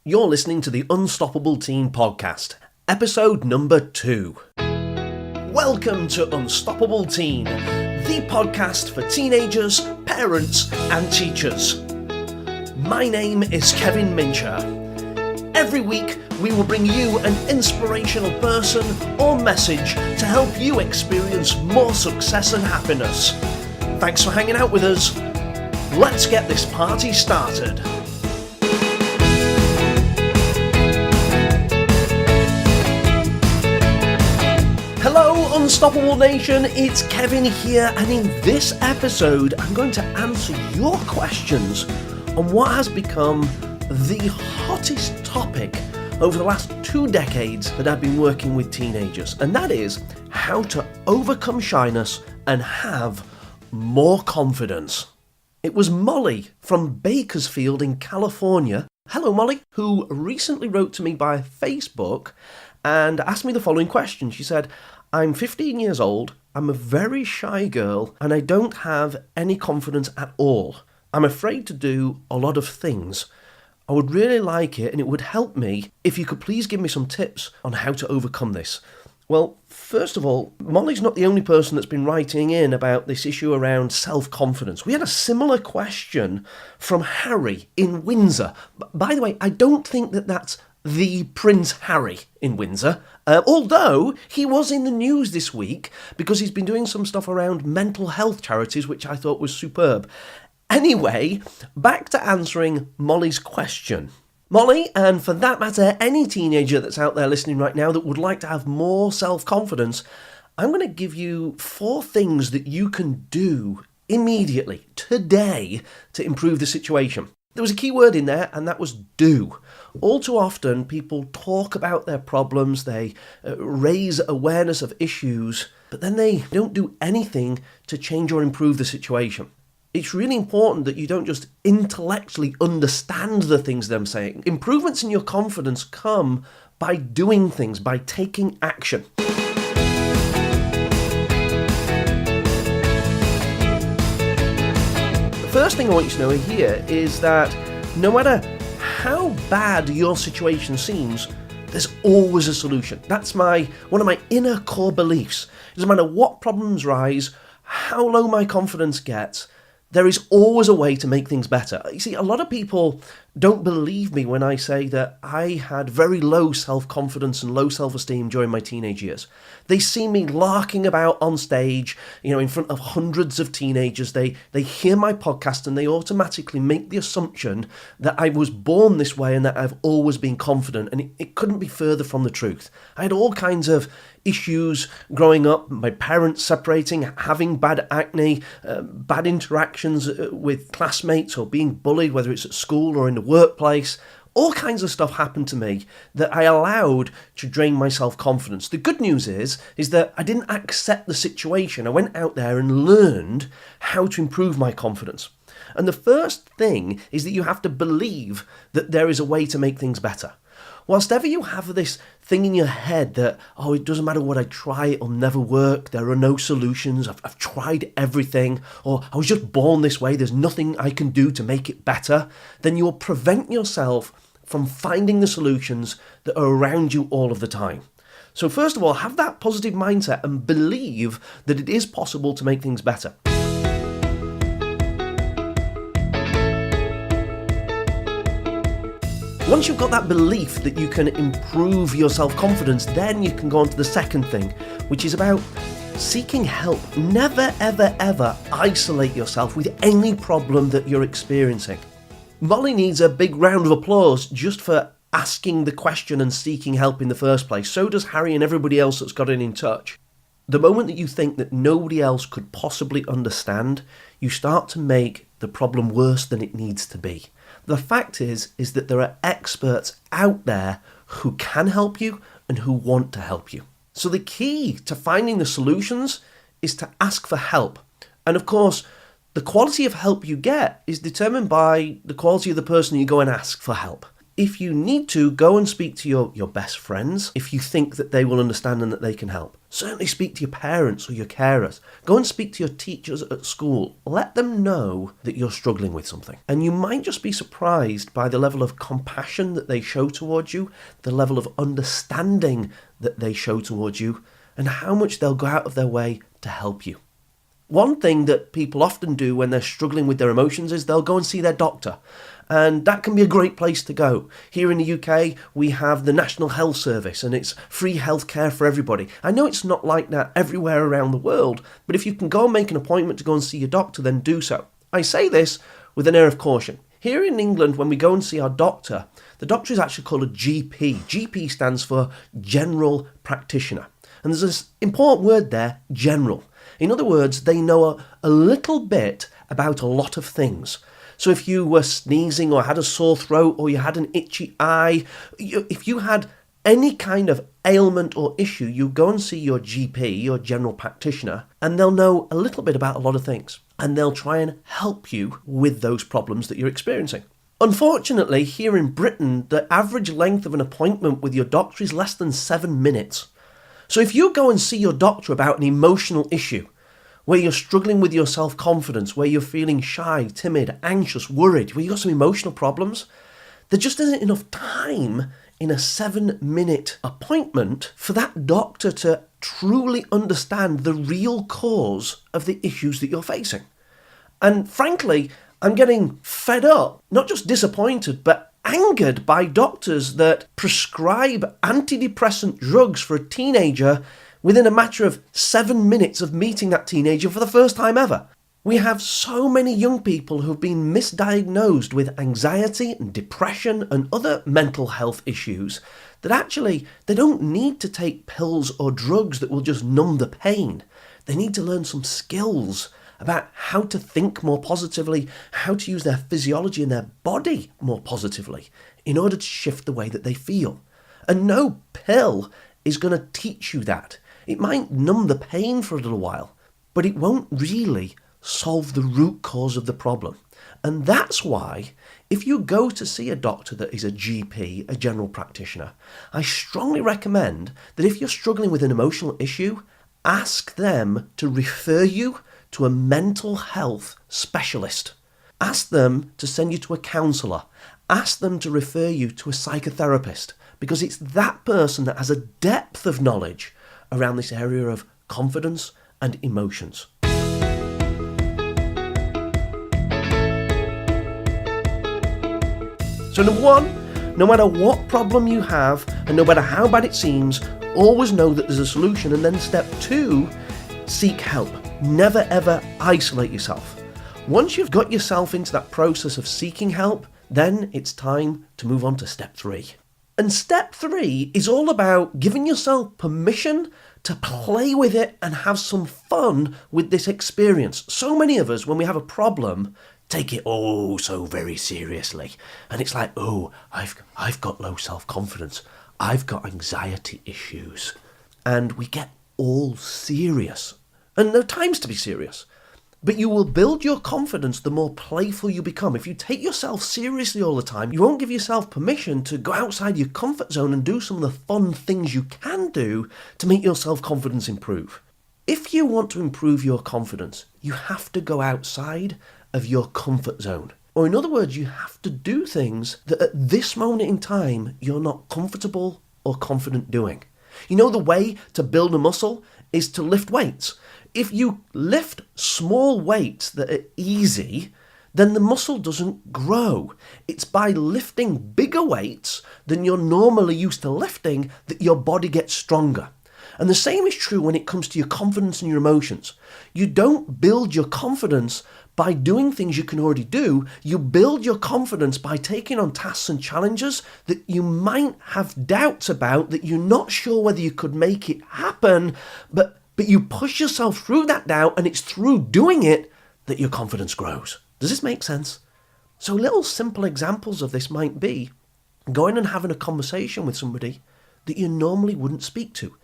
You're listening to the Unstoppable Teen Podcast, episode number 2. Welcome to Unstoppable Teen, the podcast for teenagers, parents, and teachers. My name is Kevin Mincher. Every week, we will bring you an inspirational person or message to help you experience more success and happiness. Thanks for hanging out with us. Let's get this party started. Hello Unstoppable Nation, it's Kevin here, and in this episode I'm going to answer your questions on what has become the hottest topic over the last 2 decades that I've been working with teenagers, and that is how to overcome shyness and have more confidence. It was Molly from Bakersfield in California, hello Molly, who recently wrote to me by Facebook and asked me the following question. She said, I'm 15 years old, I'm a very shy girl, and I don't have any confidence at all. I'm afraid to do a lot of things. I would really like it, and it would help me if you could please give me some tips on how to overcome this. Well, first of all, Molly's not the only person that's been writing in about this issue around self-confidence. We had a similar question from Harry in Windsor. By the way, I don't think that that's the Prince Harry in Windsor, although he was in the news this week because he's been doing some stuff around mental health charities, which I thought was superb. Anyway, back to answering Molly's question. Molly, and for that matter, any teenager that's out there listening right now that would like to have more self-confidence, I'm going to give you 4 things that you can do immediately, today, to improve the situation. There was a key word in there, and that was do. All too often, people talk about their problems, they raise awareness of issues, but then they don't do anything to change or improve the situation. It's really important that you don't just intellectually understand the things that I'm saying. Improvements in your confidence come by doing things, by taking action. The first thing I want you to know here is that no matter how bad your situation seems, there's always a solution. That's one of my inner core beliefs. It doesn't matter what problems rise, how low my confidence gets, there is always a way to make things better. You see, a lot of people don't believe me when I say that I had very low self-confidence and low self-esteem during my teenage years. They see me larking about on stage, in front of hundreds of teenagers. They hear my podcast and they automatically make the assumption that I was born this way and that I've always been confident. And it couldn't be further from the truth. I had all kinds of issues growing up, my parents separating, having bad acne, bad interactions with classmates or being bullied, whether it's at school or in the workplace. All kinds of stuff happened to me that I allowed to drain my self-confidence. The good news is that I didn't accept the situation. I went out there and learned how to improve my confidence. And the first thing is that you have to believe that there is a way to make things better. Whilst ever you have this thing in your head that, it doesn't matter what I try, it'll never work, there are no solutions, I've tried everything, or I was just born this way, there's nothing I can do to make it better, then you'll prevent yourself from finding the solutions that are around you all of the time. So first of all, have that positive mindset and believe that it is possible to make things better. Once you've got that belief that you can improve your self-confidence, then you can go on to the second thing, which is about seeking help. Never, ever, ever isolate yourself with any problem that you're experiencing. Molly needs a big round of applause just for asking the question and seeking help in the first place. So does Harry and everybody else that's gotten in touch. The moment that you think that nobody else could possibly understand, you start to make the problem worse than it needs to be. The fact is that there are experts out there who can help you and who want to help you. So the key to finding the solutions is to ask for help. And of course, the quality of help you get is determined by the quality of the person you go and ask for help. if you need to, go and speak to your best friends if you think that they will understand and that they can help. Certainly speak to your parents or your carers. Go and speak to your teachers at school. Let them know that you're struggling with something. And you might just be surprised by the level of compassion that they show towards you, the level of understanding that they show towards you, and how much they'll go out of their way to help you. One thing that people often do when they're struggling with their emotions is they'll go and see their doctor. And that can be a great place to go. Here in the UK, we have the National Health Service and it's free healthcare for everybody. I know it's not like that everywhere around the world, but if you can go and make an appointment to go and see your doctor, then do so. I say this with an air of caution. Here in England, when we go and see our doctor, the doctor is actually called a GP. GP stands for General Practitioner. And there's this important word there, general. In other words, they know a little bit about a lot of things. So if you were sneezing or had a sore throat or you had an itchy eye, if you had any kind of ailment or issue, you go and see your GP, your general practitioner, and they'll know a little bit about a lot of things. And they'll try and help you with those problems that you're experiencing. Unfortunately, here in Britain, the average length of an appointment with your doctor is less than 7 minutes. So if you go and see your doctor about an emotional issue, where you're struggling with your self-confidence, where you're feeling shy, timid, anxious, worried, where you've got some emotional problems, there just isn't enough time in a 7-minute appointment for that doctor to truly understand the real cause of the issues that you're facing. And frankly, I'm getting fed up, not just disappointed, but angered by doctors that prescribe antidepressant drugs for a teenager within a matter of 7 minutes of meeting that teenager for the first time ever. We have so many young people who've been misdiagnosed with anxiety and depression and other mental health issues that actually they don't need to take pills or drugs that will just numb the pain. They need to learn some skills about how to think more positively, how to use their physiology and their body more positively in order to shift the way that they feel. And no pill is going to teach you that. It might numb the pain for a little while, but it won't really solve the root cause of the problem. And that's why, if you go to see a doctor that is a GP, a general practitioner, I strongly recommend that if you're struggling with an emotional issue, ask them to refer you to a mental health specialist. Ask them to send you to a counsellor. Ask them to refer you to a psychotherapist, because it's that person that has a depth of knowledge around this area of confidence and emotions. So number one, no matter what problem you have and no matter how bad it seems, always know that there's a solution. And then step 2, seek help. Never ever isolate yourself. Once you've got yourself into that process of seeking help, then it's time to move on to step 3. And step 3 is all about giving yourself permission to play with it and have some fun with this experience. So many of us, when we have a problem, take it so very seriously. And it's like, I've got low self-confidence. I've got anxiety issues. And we get all serious. And there are times to be serious. But you will build your confidence the more playful you become. If you take yourself seriously all the time, you won't give yourself permission to go outside your comfort zone and do some of the fun things you can do to make your self-confidence improve. If you want to improve your confidence, you have to go outside of your comfort zone. Or in other words, you have to do things that at this moment in time, you're not comfortable or confident doing. You know, the way to build a muscle is to lift weights. If you lift small weights that are easy, then the muscle doesn't grow. It's by lifting bigger weights than you're normally used to lifting that your body gets stronger. And the same is true when it comes to your confidence and your emotions. You don't build your confidence by doing things you can already do. You build your confidence by taking on tasks and challenges that you might have doubts about, that you're not sure whether you could make it happen, but you push yourself through that doubt, and it's through doing it that your confidence grows. Does this make sense? So little simple examples of this might be going and having a conversation with somebody that you normally wouldn't speak to.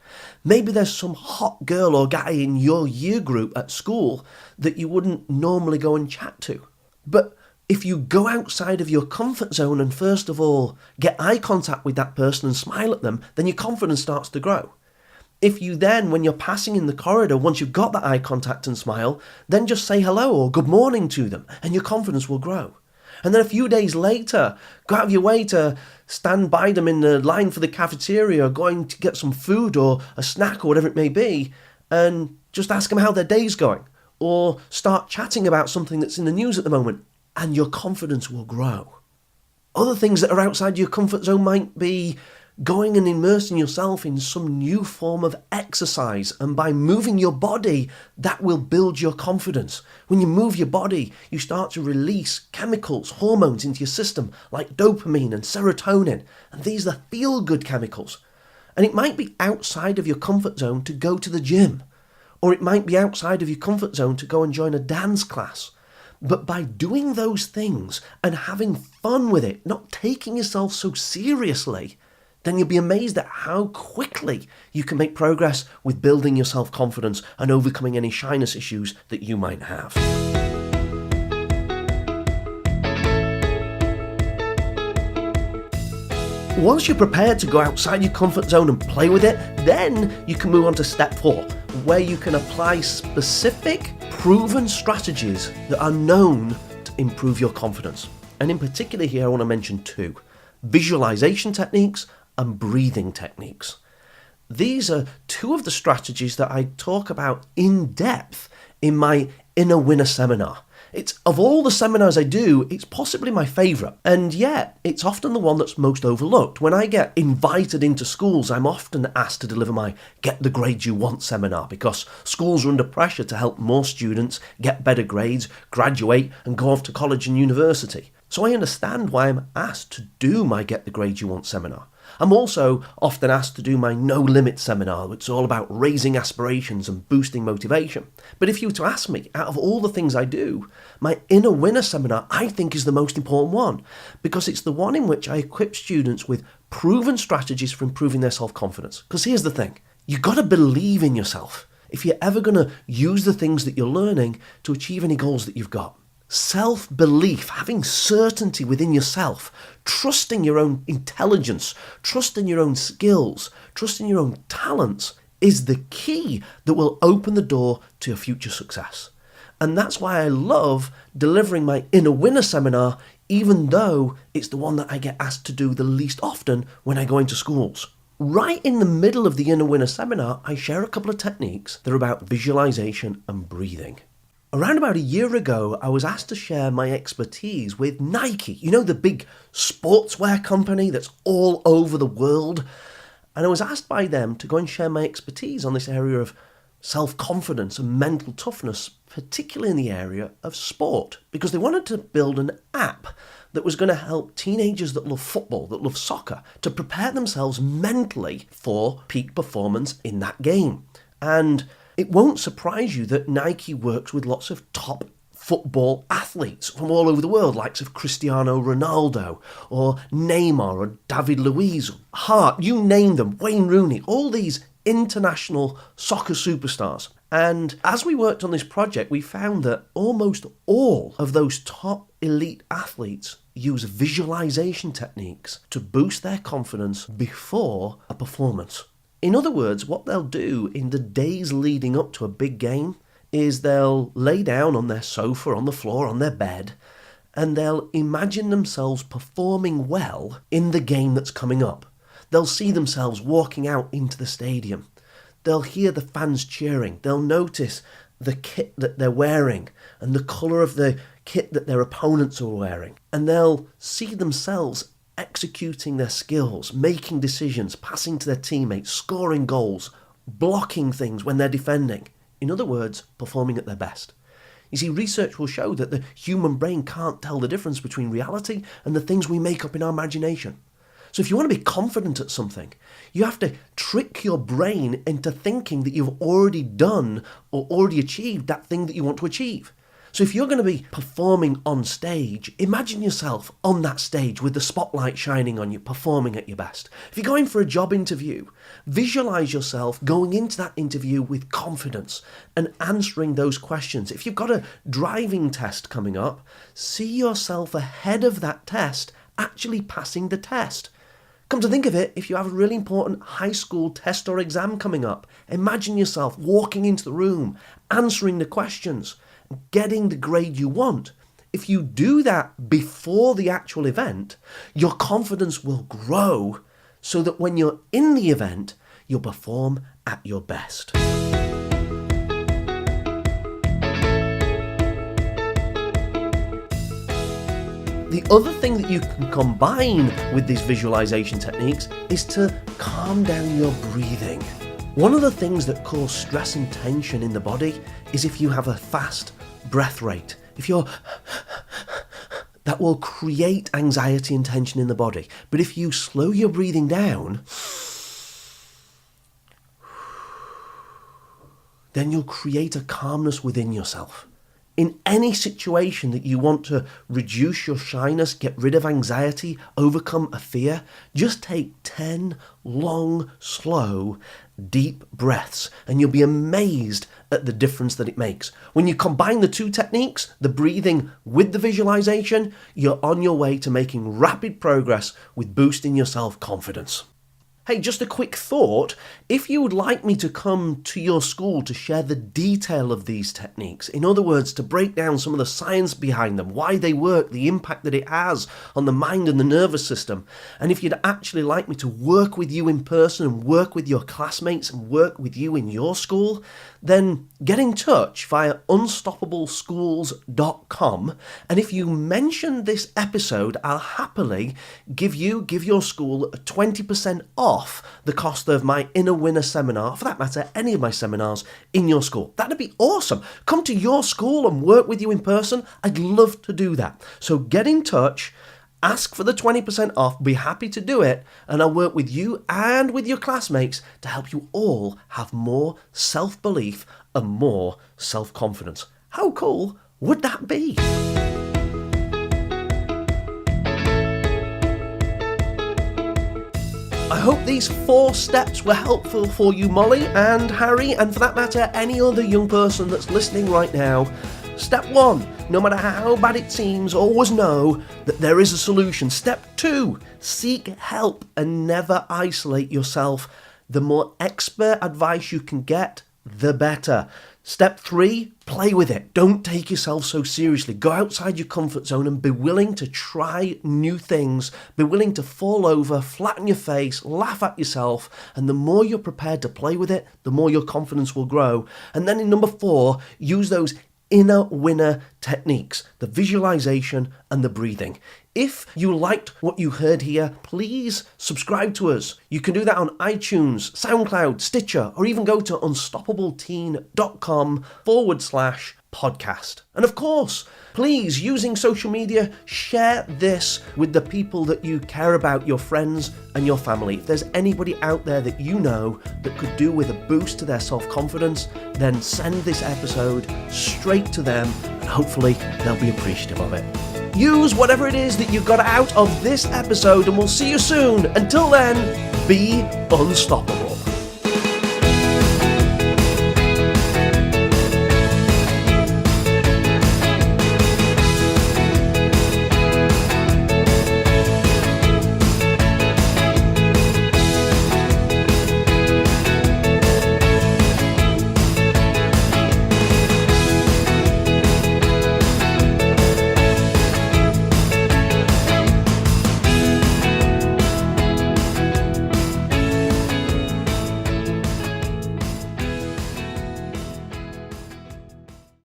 Maybe there's some hot girl or guy in your year group at school that you wouldn't normally go and chat to. But If you go outside of your comfort zone and first of all get eye contact with that person and smile at them, then your confidence starts to grow. If you then, when you're passing in the corridor, once you've got that eye contact and smile, then just say hello or good morning to them and your confidence will grow. And then a few days later, go out of your way to stand by them in the line for the cafeteria or going to get some food or a snack or whatever it may be, and just ask them how their day's going. Or start chatting about something that's in the news at the moment, and your confidence will grow. Other things that are outside your comfort zone might be going and immersing yourself in some new form of exercise, and by moving your body, that will build your confidence. When you move your body, you start to release chemicals, hormones into your system, like dopamine and serotonin, and these are feel-good chemicals. And it might be outside of your comfort zone to go to the gym, or it might be outside of your comfort zone to go and join a dance class. But by doing those things and having fun with it, not taking yourself so seriously, then you'll be amazed at how quickly you can make progress with building your self-confidence and overcoming any shyness issues that you might have. Once you're prepared to go outside your comfort zone and play with it, then you can move on to step 4, where you can apply specific, proven strategies that are known to improve your confidence. And in particular here, I want to mention 2: visualization techniques and breathing techniques. These are 2 of the strategies that I talk about in depth in my Inner Winner seminar. It's, of all the seminars I do, it's possibly my favourite, and yet it's often the one that's most overlooked. When I get invited into schools, I'm often asked to deliver my Get the Grades You Want seminar because schools are under pressure to help more students get better grades, graduate and go off to college and university. So I understand why I'm asked to do my Get the Grades You Want seminar. I'm also often asked to do my No Limit seminar, which is all about raising aspirations and boosting motivation. But if you were to ask me, out of all the things I do, my Inner Winner seminar I think is the most important one, because it's the one in which I equip students with proven strategies for improving their self-confidence. Because here's the thing, you've got to believe in yourself if you're ever going to use the things that you're learning to achieve any goals that you've got. Self-belief, having certainty within yourself, trusting your own intelligence, trusting your own skills, trusting your own talents is the key that will open the door to your future success. And that's why I love delivering my Inner Winner seminar, even though it's the one that I get asked to do the least often when I go into schools. Right in the middle of the Inner Winner seminar, I share a couple of techniques that are about visualization and breathing. Around about a year ago, I was asked to share my expertise with Nike, you know, the big sportswear company that's all over the world. And I was asked by them to go and share my expertise on this area of self-confidence and mental toughness, particularly in the area of sport, because they wanted to build an app that was going to help teenagers that love football, that love soccer, to prepare themselves mentally for peak performance in that game. And it won't surprise you that Nike works with lots of top football athletes from all over the world, likes of Cristiano Ronaldo or Neymar or David Luiz, Hart, you name them, Wayne Rooney, all these international soccer superstars. And as we worked on this project, we found that almost all of those top elite athletes use visualization techniques to boost their confidence before a performance. In other words, what they'll do in the days leading up to a big game is they'll lay down on their sofa, on the floor, on their bed, and they'll imagine themselves performing well in the game that's coming up. They'll see themselves walking out into the stadium. They'll hear the fans cheering. They'll notice the kit that they're wearing and the colour of the kit that their opponents are wearing. And they'll see themselves executing their skills, making decisions, passing to their teammates, scoring goals, blocking things when they're defending. In other words, performing at their best. You see, research will show that the human brain can't tell the difference between reality and the things we make up in our imagination. So if you want to be confident at something, you have to trick your brain into thinking that you've already done or already achieved that thing that you want to achieve. So if you're going to be performing on stage, imagine yourself on that stage with the spotlight shining on you, performing at your best. If you're going for a job interview, visualize yourself going into that interview with confidence and answering those questions. If you've got a driving test coming up, see yourself ahead of that test, actually passing the test. Come to think of it, if you have a really important high school test or exam coming up, imagine yourself walking into the room, answering the questions, getting the grade you want. If you do that before the actual event, your confidence will grow so that when you're in the event, you'll perform at your best. The other thing that you can combine with these visualization techniques is to calm down your breathing. One of the things that cause stress and tension in the body is if you have a fast breath rate. That will create anxiety and tension in the body. But if you slow your breathing down, then you'll create a calmness within yourself. In any situation that you want to reduce your shyness, get rid of anxiety, overcome a fear, just take 10 long, slow, deep breaths, and you'll be amazed at the difference that it makes. When you combine the two techniques, the breathing with the visualization, you're on your way to making rapid progress with boosting your self-confidence. Hey, just a quick thought. If you would like me to come to your school to share the detail of these techniques, in other words, to break down some of the science behind them, why they work, the impact that it has on the mind and the nervous system, and if you'd actually like me to work with you in person and work with your classmates and work with you in your school, then get in touch via unstoppableschools.com, and if you mention this episode, I'll happily give your school 20% off the cost of my Inner Winner seminar, for that matter, any of my seminars in your school. That'd be awesome. Come to your school and work with you in person. I'd love to do that. So get in touch, ask for the 20% off, be happy to do it, and I'll work with you and with your classmates to help you all have more self-belief and more self-confidence. How cool would that be? I hope these 4 steps were helpful for you, Molly and Harry, and for that matter, any other young person that's listening right now. Step 1, no matter how bad it seems, always know that there is a solution. Step 2, seek help and never isolate yourself. The more expert advice you can get, the better. Step 3, play with it. Don't take yourself so seriously. Go outside your comfort zone and be willing to try new things. Be willing to fall over, flatten your face, laugh at yourself. And the more you're prepared to play with it, the more your confidence will grow. And then in number 4, use those inner winner techniques, the visualization and the breathing. If you liked what you heard here, please subscribe to us. You can do that on iTunes, SoundCloud, Stitcher, or even go to unstoppableteen.com/podcast. And of course, please, using social media, share this with the people that you care about, your friends and your family. If there's anybody out there that you know that could do with a boost to their self-confidence, then send this episode straight to them and hopefully they'll be appreciative of it. Use whatever it is that you got out of this episode and we'll see you soon. Until then, be unstoppable.